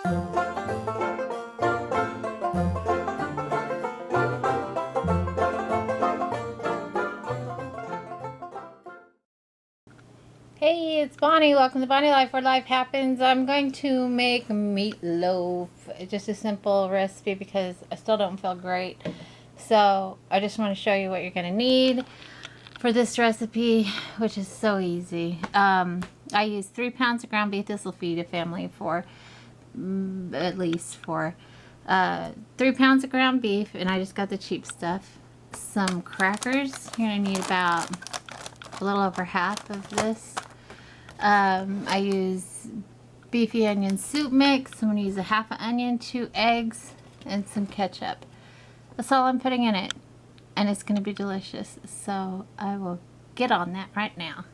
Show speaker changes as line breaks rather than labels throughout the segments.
Hey, it's Bonnie. Welcome to Bonnie Life, where life happens. I'm going to make meatloaf. It's just a simple recipe because I still don't feel great. So I just want to show you what you're going to need for this recipe, which is so easy. I use 3 pounds of ground beef. This will feed a family for at least for 3 pounds of ground beef, and I just got the cheap stuff. Some crackers. You're going to need about a little over half of this. I use beefy onion soup mix. I'm going to use a half an onion, 2 eggs, and some ketchup. That's all I'm putting in it, and it's going to be delicious. So I will get on that right now.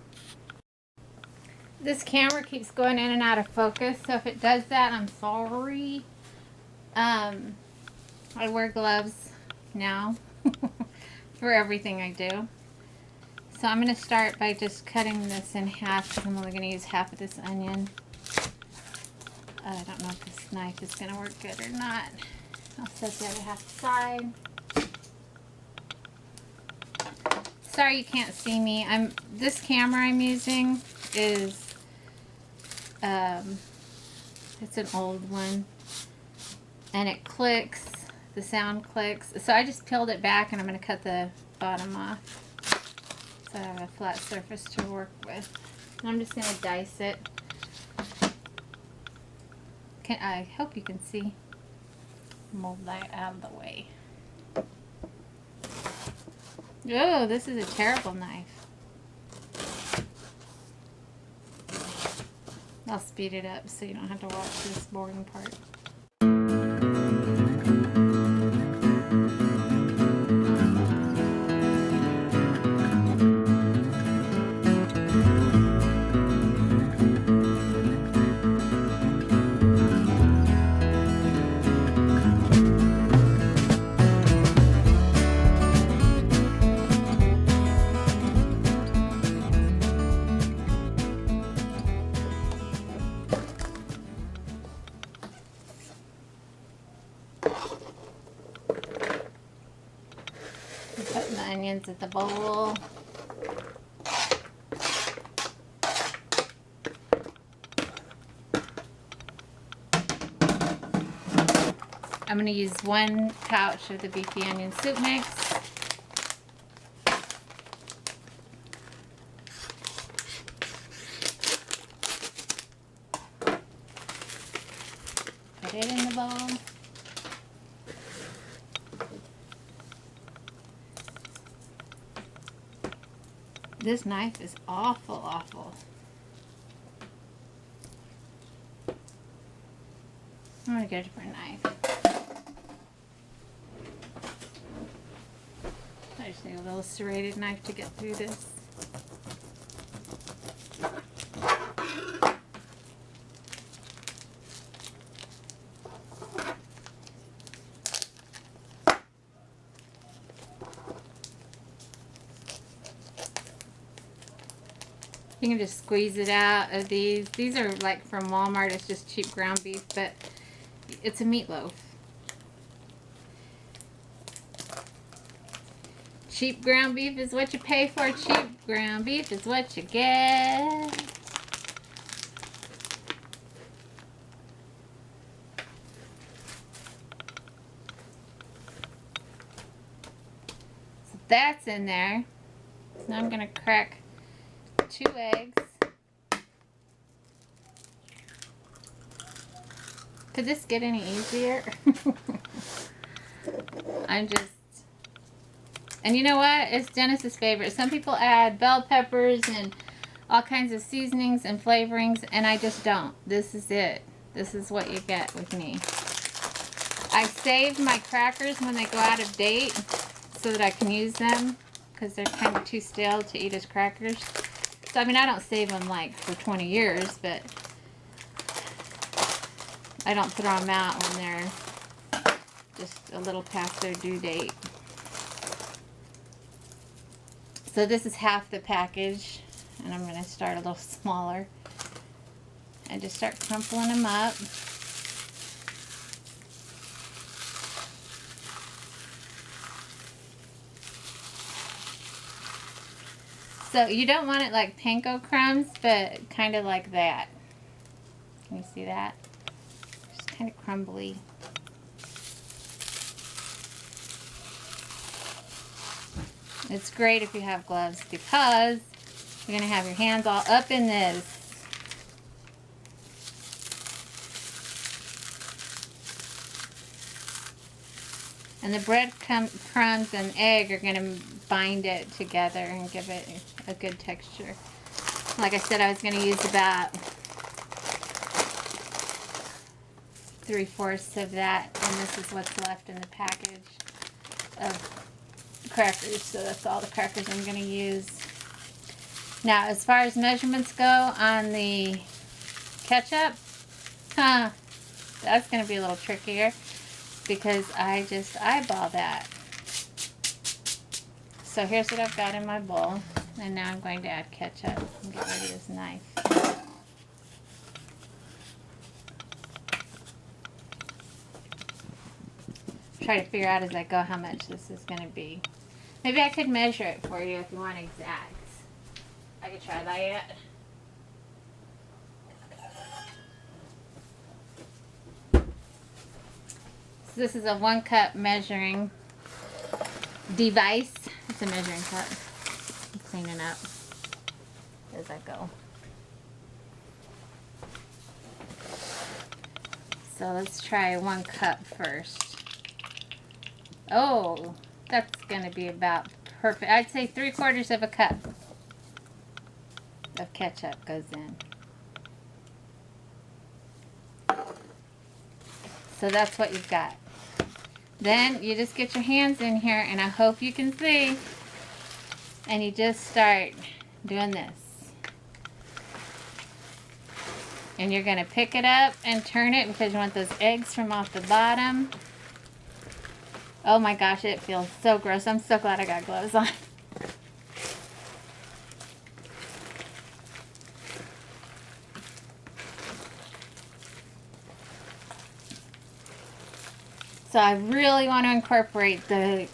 This camera keeps going in and out of focus, so if it does that, I'm sorry. I wear gloves now for everything I do. So I'm going to start by just cutting this in half because I'm only going to use half of this onion. I don't know if this knife is going to work good or not. I'll set the other half aside. Sorry you can't see me. This camera I'm using is it's an old one, and it clicks. The sound clicks. So I just peeled it back, and I'm going to cut the bottom off. So I have a flat surface to work with. And I'm just going to dice it. I hope you can see. Move that out of the way. Oh, this is a terrible knife. I'll speed it up so you don't have to watch this boring part. Putting the onions in the bowl. I'm going to use 1 pouch of the beefy onion soup mix. Put it in the bowl. This knife is awful, awful. I'm going to get a different knife. I just need a little serrated knife to get through this. You can just squeeze it out of these. These are like from Walmart. It's just cheap ground beef, but it's a meatloaf. Cheap ground beef is what you pay for. Cheap ground beef is what you get. So that's in there. Now I'm going to crack 2 eggs. Could this get any easier? And you know what? It's Dennis's favorite. Some people add bell peppers and all kinds of seasonings and flavorings, and I just don't. This is it. This is what you get with me. I save my crackers when they go out of date so that I can use them because they're kind of too stale to eat as crackers. So, I mean, I don't save them like for 20 years, but I don't throw them out when they're just a little past their due date. So this is half the package, and I'm going to start a little smaller and just start crumpling them up. So you don't want it like panko crumbs, but kind of like that. Can you see that? Just kind of crumbly. It's great if you have gloves because you're going to have your hands all up in this. And the bread crumbs and egg are going to bind it together and give it a good texture. Like I said, I was going to use about 3/4 of that, and this is what's left in the package of crackers, so that's all the crackers I'm going to use. Now, as far as measurements go on the ketchup, that's going to be a little trickier because I just eyeball that. So here's what I've got in my bowl, and now I'm going to add ketchup and get rid of this knife. Try to figure out as I go how much this is going to be. Maybe I could measure it for you if you want exacts. I could try that. So this is a 1 cup measuring device. It's a measuring cup. I'm cleaning up as I go. So let's try 1 cup first. Oh, that's going to be about perfect. I'd say 3/4 of a cup of ketchup goes in. So that's what you've got. Then you just get your hands in here, and I hope you can see, and you just start doing this. And you're going to pick it up and turn it because you want those eggs from off the bottom. Oh my gosh, it feels so gross. I'm so glad I got gloves on. So I really want to incorporate the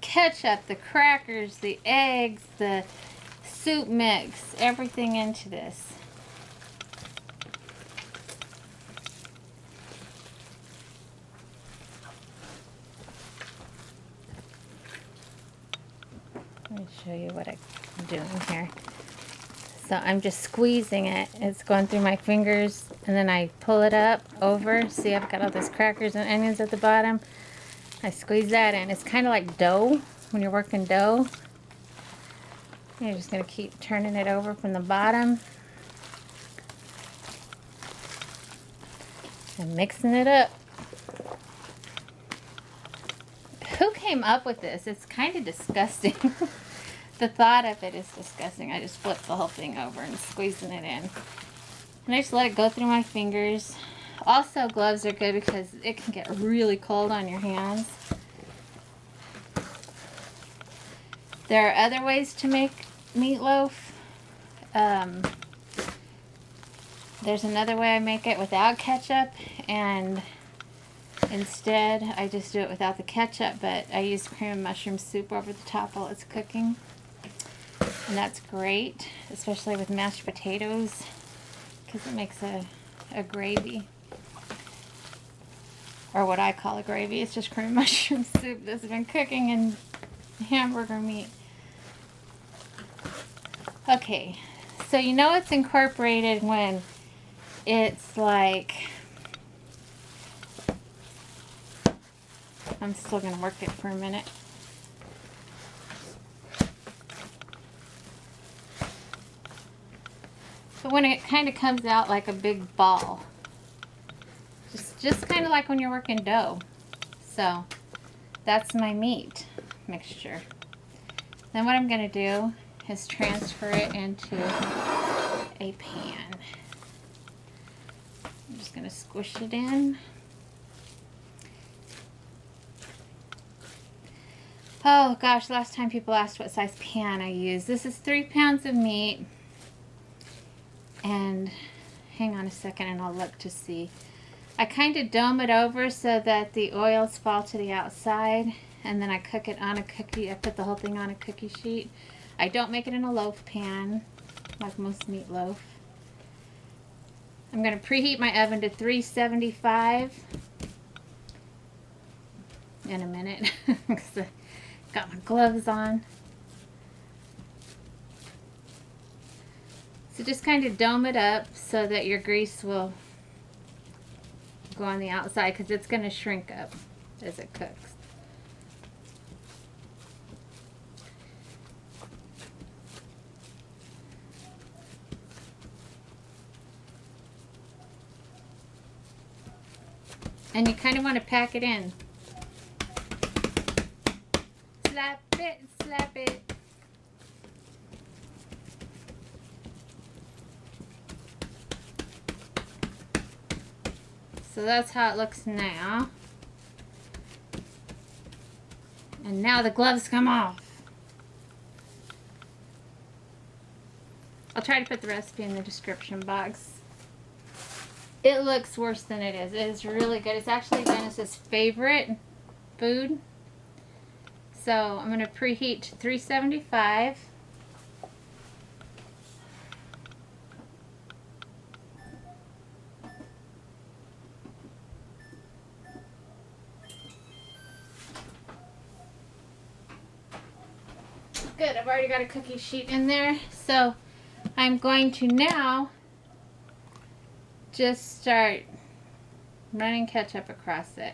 ketchup, the crackers, the eggs, the soup mix, everything into this. Let me show you what I'm doing here. So I'm just squeezing it. It's going through my fingers, and then I pull it up over. See, I've got all those crackers and onions at the bottom. I squeeze that in. It's kind of like dough when you're working dough. You're just going to keep turning it over from the bottom and mixing it up. Who came up with this? It's kind of disgusting. The thought of it is disgusting. I just flip the whole thing over and squeezing it in. And I just let it go through my fingers. Also, gloves are good because it can get really cold on your hands. There are other ways to make meatloaf. There's another way I make it without ketchup, and instead I just do it without the ketchup, but I use cream and mushroom soup over the top while it's cooking. And that's great, especially with mashed potatoes, because it makes a gravy. Or what I call a gravy. It's just cream and mushroom soup that's been cooking in hamburger meat. Okay, so you know it's incorporated when it's like, I'm still going to work it for a minute. So when it kind of comes out like a big ball, just kind of like when you're working dough. So that's my meat mixture. Then what I'm going to do is transfer it into a pan. I'm just going to squish it in. Oh gosh, last time people asked what size pan I use. This is 3 pounds of meat. And hang on a second and I'll look to see. I kind of dome it over so that the oils fall to the outside, and then I cook it on a cookie. I put the whole thing on a cookie sheet. I don't make it in a loaf pan like most meatloaf. I'm going to preheat my oven to 375 in a minute because I got my gloves on. So just kind of dome it up so that your grease will go on the outside because it's going to shrink up as it cooks. And you kind of want to pack it in. Slap it, slap it. So that's how it looks now. And now the gloves come off. I'll try to put the recipe in the description box. It looks worse than it is. It is really good. It's actually Dennis's favorite food. So I'm going to preheat to 375. Good, I've already got a cookie sheet in there. So I'm going to now just start running ketchup across it.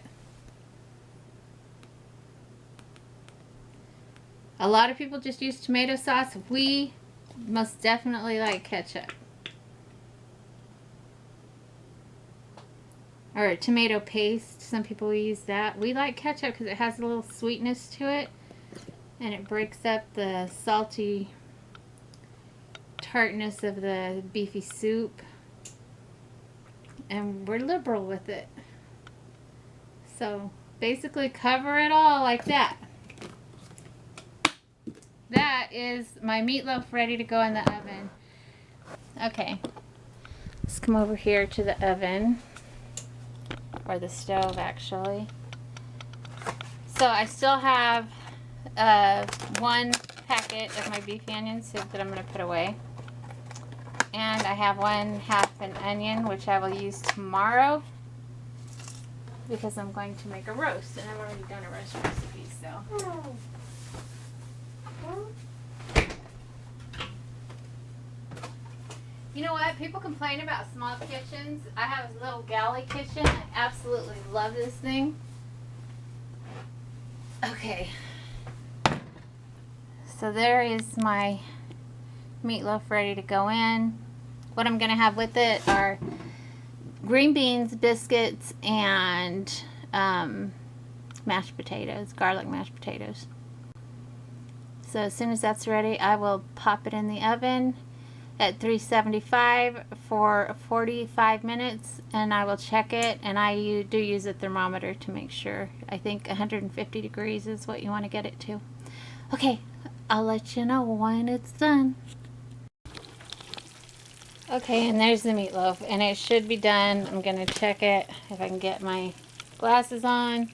A lot of people just use tomato sauce. We most definitely like ketchup. Or tomato paste. Some people use that. We like ketchup because it has a little sweetness to it. And it breaks up the salty tartness of the beefy soup. And we're liberal with it. So basically cover it all like that. That is my meatloaf ready to go in the oven. Okay, let's come over here to the oven, or the stove actually. So I still have one packet of my beef onion soup that I'm going to put away. And I have 1/2 an onion, which I will use tomorrow because I'm going to make a roast, and I've already done a roast recipe, so. You know what? People complain about small kitchens. I have a little galley kitchen. I absolutely love this thing. Okay. So there is my meatloaf ready to go in. What I'm going to have with it are green beans, biscuits, and mashed potatoes, garlic mashed potatoes. So as soon as that's ready, I will pop it in the oven at 375 for 45 minutes, and I will check it, and I do use a thermometer to make sure. I think 150 degrees is what you want to get it to. Okay, I'll let you know when it's done. Okay, and there's the meatloaf, and it should be done. I'm going to check it if I can get my glasses on.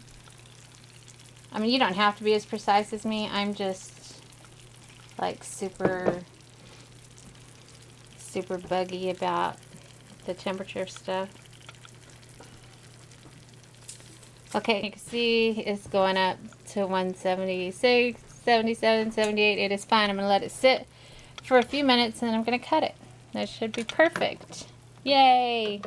I mean, you don't have to be as precise as me. I'm just like super buggy about the temperature stuff. Okay, you can see it's going up to 176, 77, 78. It is fine. I'm going to let it sit for a few minutes, and I'm going to cut it. That should be perfect. Yay!